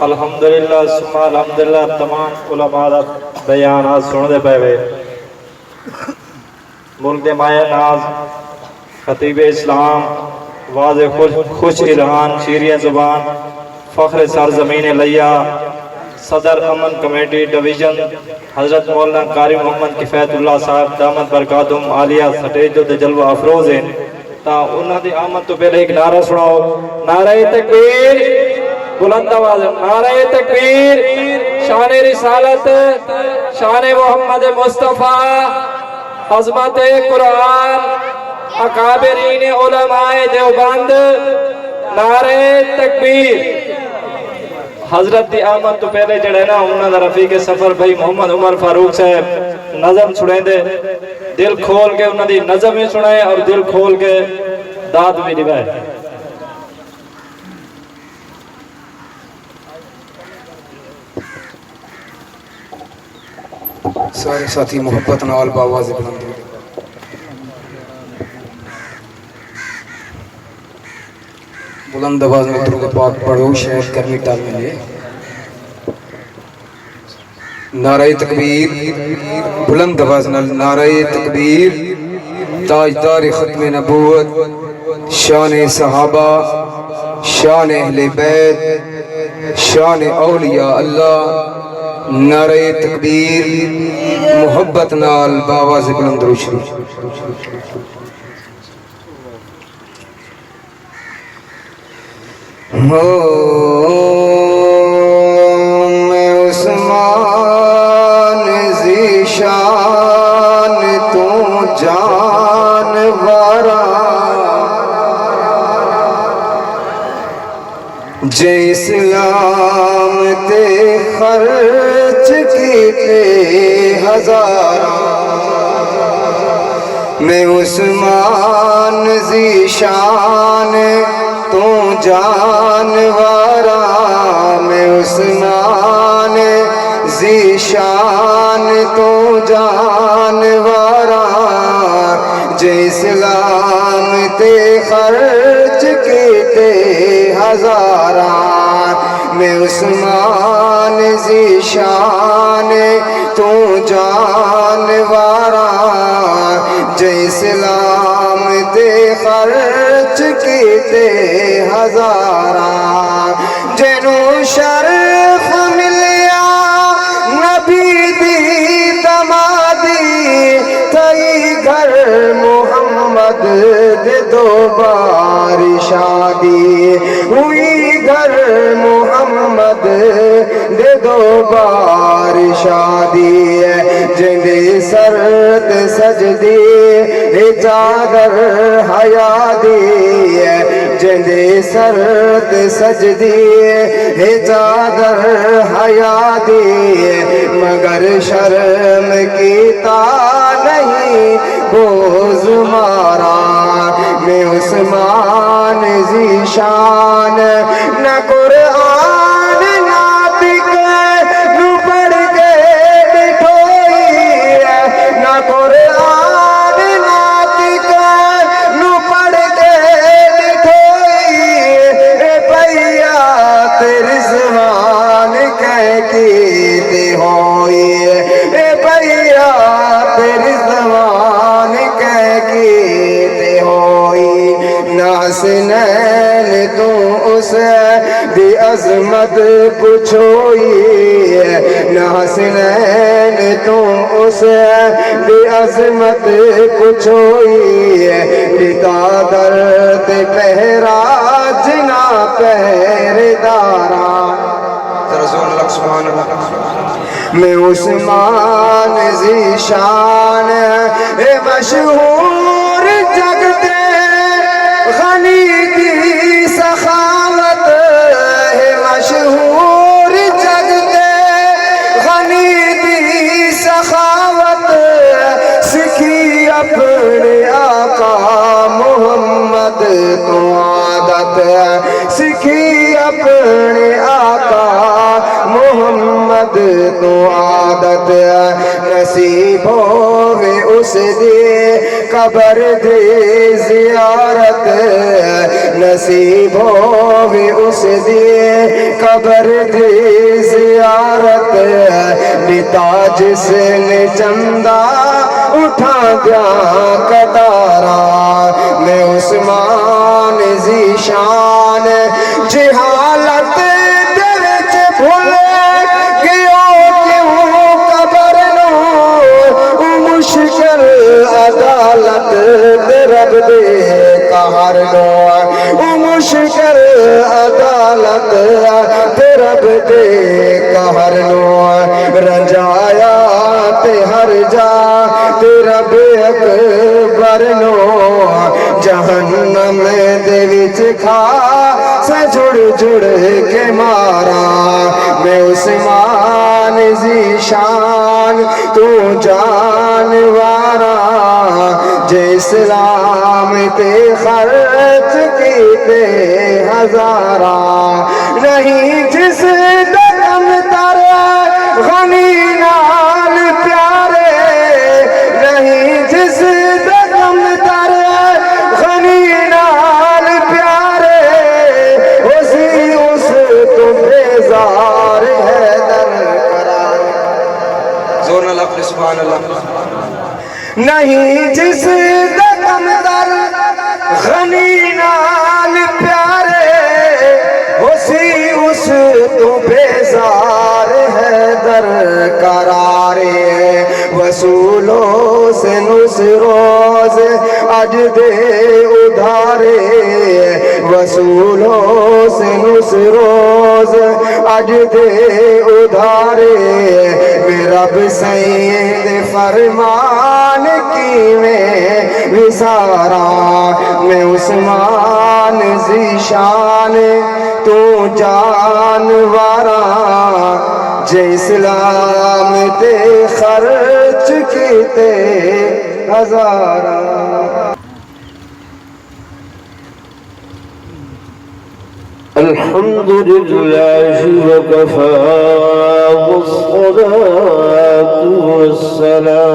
الحمدللہ ثم الحمدللہ تمام علماء دا بیانات سن دے پے وے ملک دے مایہ ناز خطیب اسلام واضح خوش اعلان شیریں زبان فخر سرزمین لیا صدر امن کمیٹی ڈویژن حضرت مولانا قاری محمد کفایت اللہ صاحب دامت برکاتہم عالیہ سٹیج دے جلوہ افروز ہیں تا انہاں دی آمد تو پہلے ایک نعرہ سناؤ، نعرہ تکبیر، بلند آواز، نعرہ تکبیر، شان رسالت، شان محمد مصطفیٰ، عظمت قرآن، اکابرین علماء دیوبند، نعرہ تکبیر۔ حضرت دی آمد تو پہلے جڑے نا انہاں دا رفیق سفر بھائی محمد عمر فاروق صاحب نظم سنیں دے، دل کھول کے انہاں دی نظم ہی سنائے اور دل کھول کے داد بھی نبھائے۔ سارے ساتھی محبت نال باواز بلند بلند آواز میں درود پاک پڑھو، شہد کرنی ٹال ملے۔ نعرہ تکبیر، بلند آواز نال نعرہ تکبیر، تاجدار ختم نبوت، شان صحابہ، شان اہل بیت، شان اولیاء اللہ، نعرہ تکبیر، محبت نال باواز بلند روشنی۔ میں عثمان ذیشان تو جانورا جے اسلام تے خرچ کیتے ہزاراں، میں عثمان ذیشان تو جانورا، میں عثمان ذیشان تو جانورا جے اسلام تے خرچ کیتے ہزاراں، میں عثمان ذیشان تو جانورا جے اسلام تے خرچ کیتے ہزاراں، جنوں شرف ملیا نبی دی دمادی تئی گھر محمد دے دو بار شادی ہوئی، گھر محمد دے دو بار شادی، جندے سرت سجدی چادر حیا دی، جندے سرت سجدی چادر حیا دی، مگر شرم کیتا نہیں بوز مارا، میں عثمان ذیشان نہ قرآن ناطق نو پڑھ کے بٹھوئی، نہ قرآن ناطق نو پڑھ کے بٹھوئی، اے پیا تیری زبان کہہ کیتے ہوئی، اے پیا تیری زبان کہہ کیتے ہوئی، نہ حسنین تو اس دی عظمت پوچھوئی، نہ حسنین تو اس دی عظمت پوچھوئی، پتا درد پہرا جنا پہردارا، رسول اللہ سبحان اللہ، میں عثمان ذیشان اے مشہور جگتے غنی کی سخاوت ہے، مشہور جگتے غنی کی سخاوت، سکھی اپنے آقا محمد تو عادت، سکھی اپنے آقا محمد تو عادت، نصیب ہوئے اس دی قبر دی زیارت، نصیب ہوگی اس دیے قبر دی زیارت نتاج سے نے چندہ اٹھا دیا کتارا میں عثمان ذیشان جہالت دے وچ بھول گیو کیوں قبر نو مشکل عدالت دے رب دے قہر نو مشکل عدالت دے رب دے قہر نو رجایا تے ہر جا تے رب اکبر نو جہنم دے وچ کھا سے جڑ جڑ کے مارا میں عثمان ذیشان تو جانوارا جے اسلام تے خرچ کیتے ہزارا نہیں جس دم تر غنی نال پیارے نہیں جس دم تر غنی نال پیارے اسی اس تو بیزار ہے در قرار زور نہ لفظ سبحان اللہ نہیں جس دم در غنی نال پیارے اسی اس تو بیزار ہے در قرار وصولوں سے نصروز اج دے ادھارے وصولوں سے نصروز اج دے ادھارے میرا سید فرمان کی میں وسارا میں عثمان ذیشان تو جانوارا جے اسلام تے خرچ کیتے ہزارا الحمد لله وكفى والصلاة والسلام